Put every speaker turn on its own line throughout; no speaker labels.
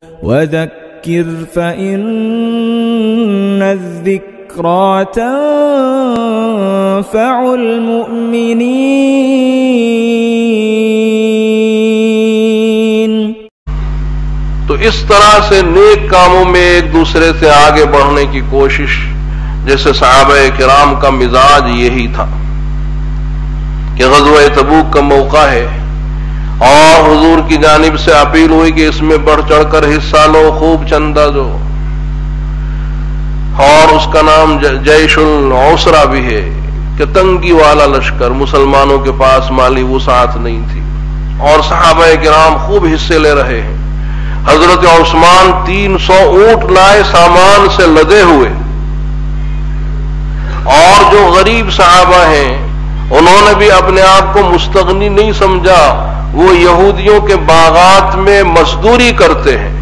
وذكر فإن الذكرى تنفع المؤمنين.
تو اس طرح سے نیک کاموں میں ایک دوسرے سے آگے بڑھنے کی کوشش، جیسے صحابہ کرام کا مزاج یہی تھا کہ غزوہ تبوک کا موقع ہے اور حضور کی جانب سے اپیل ہوئی کہ اس میں بڑھ چڑھ کر حصہ لو، خوب چندہ دو، اور اس کا نام جیش العسرہ بھی ہے کہ تنگی والا لشکر، مسلمانوں کے پاس مالی وسعت نہیں تھی اور صحابہ کرام خوب حصے لے رہے ہیں. حضرت عثمان 300 اونٹ لائے سامان سے لدے ہوئے، اور جو غریب صحابہ ہیں انہوں نے بھی اپنے آپ کو مستغنی نہیں سمجھا، وہ یہودیوں کے باغات میں مزدوری کرتے ہیں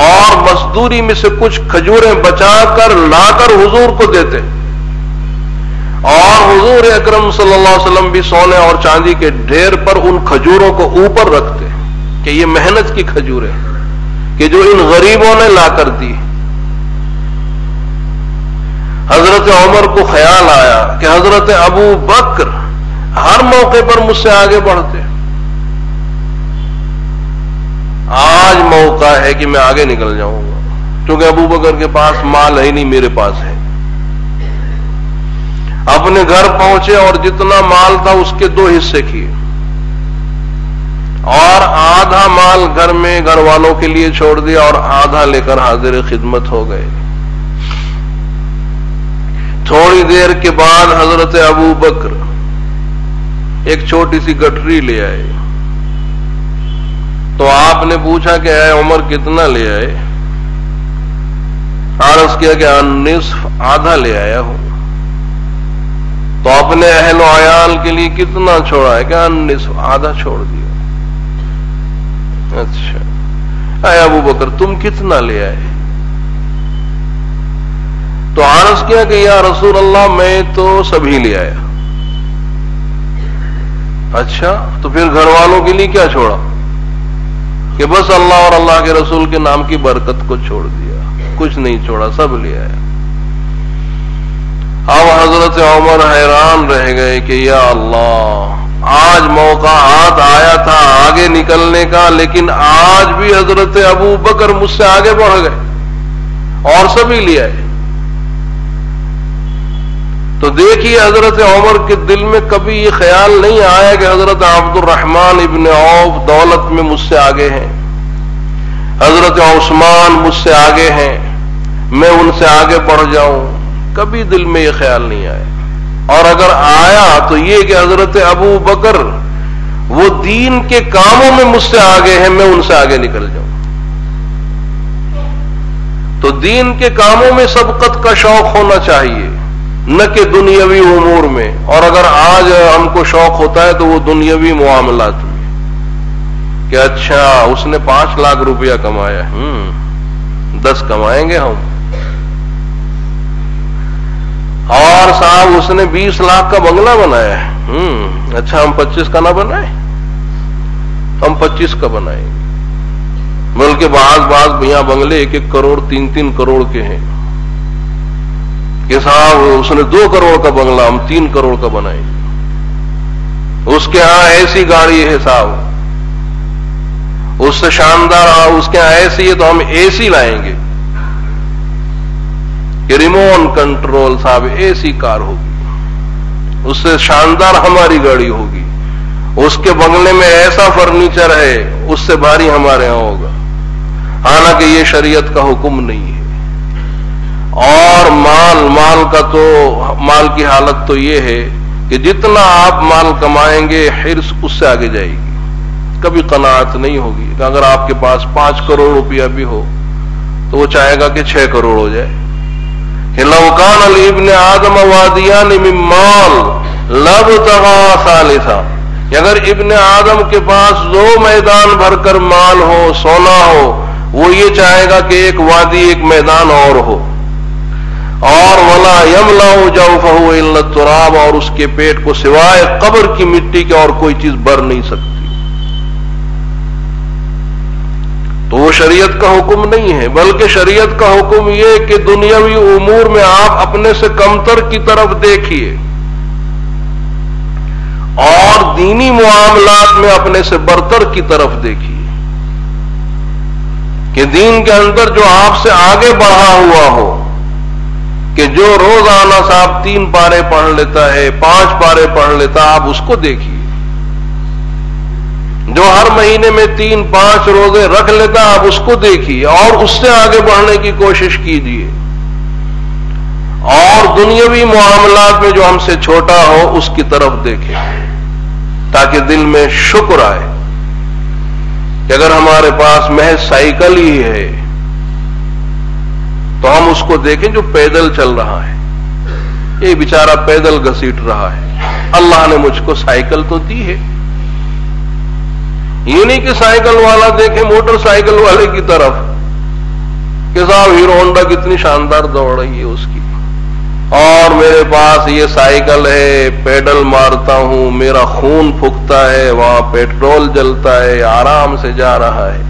اور مزدوری میں سے کچھ کھجوریں بچا کر لا کر حضور کو دیتے، اور حضور اکرم صلی اللہ علیہ وسلم بھی سونے اور چاندی کے ڈھیر پر ان کھجوروں کو اوپر رکھتے کہ یہ محنت کی کھجوریں کہ جو ان غریبوں نے لا کر دی. حضرت عمر کو خیال آیا کہ حضرت ابو بکر ہر موقع پر مجھ سے آگے بڑھتے، آج موقع ہے کہ میں آگے نکل جاؤں گا، کیونکہ ابو بکر کے پاس مال ہے نہیں، میرے پاس ہے. اپنے گھر پہنچے اور جتنا مال تھا اس کے 2 حصے کیے، اور آدھا مال گھر میں گھر والوں کے لیے چھوڑ دیا اور آدھا لے کر حاضر خدمت ہو گئے. تھوڑی دیر کے بعد حضرت ابو بکر ایک چھوٹی سی گٹری لے آئے. تو آپ نے پوچھا کہ اے عمر کتنا لے آئے؟ عرض کیا کہ نصف، آدھا لے آیا ہوں. تو اپنے اہل و عیال کے لیے کتنا چھوڑا ہے؟ کہ نصف، آدھا چھوڑ دیا. اچھا اے ابو بکر تم کتنا لے آئے؟ تو عرض کیا کہ یا رسول اللہ میں تو سبھی لے آیا. اچھا تو پھر گھر والوں کے لیے کیا چھوڑا؟ کہ بس اللہ اور اللہ کے رسول کے نام کی برکت کو چھوڑ دیا، کچھ نہیں چھوڑا، سب لے آیا. اب حضرت عمر حیران رہ گئے کہ یا اللہ، آج موقع ہاتھ آیا تھا آگے نکلنے کا، لیکن آج بھی حضرت ابو بکر مجھ سے آگے بڑھ گئے اور سبھی لے آئے. تو دیکھیے حضرت عمر کے دل میں کبھی یہ خیال نہیں آیا کہ حضرت عبد الرحمن ابن عوف دولت میں مجھ سے آگے ہیں، حضرت عثمان مجھ سے آگے ہیں، میں ان سے آگے بڑھ جاؤں. کبھی دل میں یہ خیال نہیں آیا. اور اگر آیا تو یہ کہ حضرت ابو بکر وہ دین کے کاموں میں مجھ سے آگے ہیں، میں ان سے آگے نکل جاؤں. تو دین کے کاموں میں سبقت کا شوق ہونا چاہیے، نہ کہ دنیاوی امور میں. اور اگر آج ہم کو شوق ہوتا ہے تو وہ دنیاوی معاملات میں کہ اچھا اس نے 5 لاکھ روپیہ کمایا، 10 کمائیں گے ہم، اور صاحب اس نے 20 لاکھ کا بنگلہ بنایا ہے، اچھا ہم 25 کا نہ بنائیں، ہم 25 کا بنائیں گے. بلکہ بعض یہاں بنگلے 1-1 کروڑ 3-3 کروڑ کے ہیں کہ صاحب اس نے 2 کروڑ کا بنگلہ، ہم 3 کروڑ کا بنائیں گے. اس کے ہاں ایسی گاڑی ہے صاحب، اس سے شاندار، اس کے ہاں ایسی ہے تو ہم ایسی لائیں گے کہ ریموٹ کنٹرول صاحب ایسی کار ہوگی، اس سے شاندار ہماری گاڑی ہوگی. اس کے بنگلے میں ایسا فرنیچر ہے اس سے بھاری ہمارے ہاں ہوگا. حالانکہ یہ شریعت کا حکم نہیں ہے. اور مال کا تو مال کی حالت تو یہ ہے کہ جتنا آپ مال کمائیں گے حرص اس سے آگے جائے گی، کبھی قناعت نہیں ہوگی. کہ اگر آپ کے پاس 5 کروڑ روپیہ بھی ہو تو وہ چاہے گا کہ 6 کروڑ ہو جائے. کہ لو کان لابن آدم وادیان من مال لابتغى ثالثا، کہ اگر ابن آدم کے پاس 2 میدان بھر کر مال ہو، سونا ہو، وہ یہ چاہے گا کہ ایک وادی، ایک میدان اور ہو. اور ولا يملأ جوفه الا التراب، اور اس کے پیٹ کو سوائے قبر کی مٹی کے اور کوئی چیز بھر نہیں سکتی. تو وہ شریعت کا حکم نہیں ہے، بلکہ شریعت کا حکم یہ کہ دنیاوی امور میں آپ اپنے سے کمتر کی طرف دیکھیے اور دینی معاملات میں اپنے سے برتر کی طرف دیکھیے، کہ دین کے اندر جو آپ سے آگے بڑھا ہوا ہو، کہ جو روزانہ صاحب 3 پارے پڑھ لیتا ہے، 5 پارے پڑھ لیتا، آپ اس کو دیکھیے، جو ہر مہینے میں 3-5 روزے رکھ لیتا، آپ اس کو دیکھیے اور اس سے آگے بڑھنے کی کوشش کیجیے، اور دنیاوی معاملات میں جو ہم سے چھوٹا ہو اس کی طرف دیکھیں، تاکہ دل میں شکر آئے کہ اگر ہمارے پاس محض سائیکل ہی ہے تو ہم اس کو دیکھیں جو پیدل چل رہا ہے، یہ بیچارہ پیدل گھسیٹ رہا ہے، اللہ نے مجھ کو سائیکل تو دی ہے۔ یہ نہیں کہ سائیکل والا دیکھے موٹر سائیکل والے کی طرف کہ صاحب ہیرو ہونڈا کتنی شاندار دوڑ رہی ہے اس کی، اور میرے پاس یہ سائیکل ہے، پیڈل مارتا ہوں، میرا خون پھکتا ہے، وہاں پیٹرول جلتا ہے، آرام سے جا رہا ہے،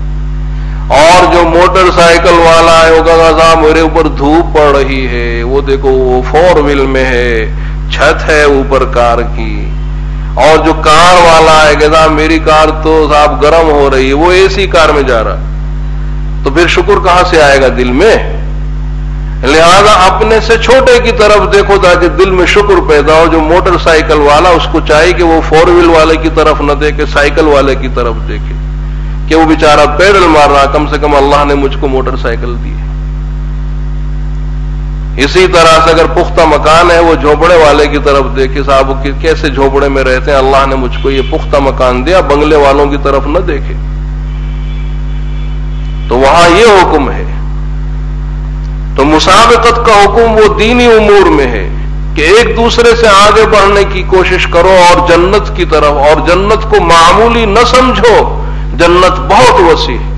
اور جو موٹر سائیکل والا ہے وہ کہا صاحب میرے اوپر دھوپ پڑ رہی ہے، وہ دیکھو وہ 4 وہیل میں ہے، چھت ہے اوپر کار کی، اور جو کار والا ہے کہ صاحب میری کار تو صاحب گرم ہو رہی ہے، وہ اے سی کار میں جا رہا، تو پھر شکر کہاں سے آئے گا دل میں؟ لہذا اپنے سے چھوٹے کی طرف دیکھو تاکہ دل میں شکر پیدا ہو۔ جو موٹر سائیکل والا اس کو چاہیے کہ وہ 4 وہیل والے کی طرف نہ دیکھے، سائیکل والے کی طرف دیکھے کہ وہ بیچارہ پیڈل مار رہا، کم سے کم اللہ نے مجھ کو موٹر سائیکل دی ہے۔ اسی طرح سے اگر پختہ مکان ہے وہ جھوپڑے والے کی طرف دیکھے، صاحب کیسے جھوپڑے میں رہتے ہیں، اللہ نے مجھ کو یہ پختہ مکان دیا، بنگلے والوں کی طرف نہ دیکھے۔ تو وہاں یہ حکم ہے۔ تو مسابقت کا حکم وہ دینی امور میں ہے کہ ایک دوسرے سے آگے بڑھنے کی کوشش کرو اور جنت کی طرف، اور جنت کو معمولی نہ سمجھو، جنت بہت وسیع ہے۔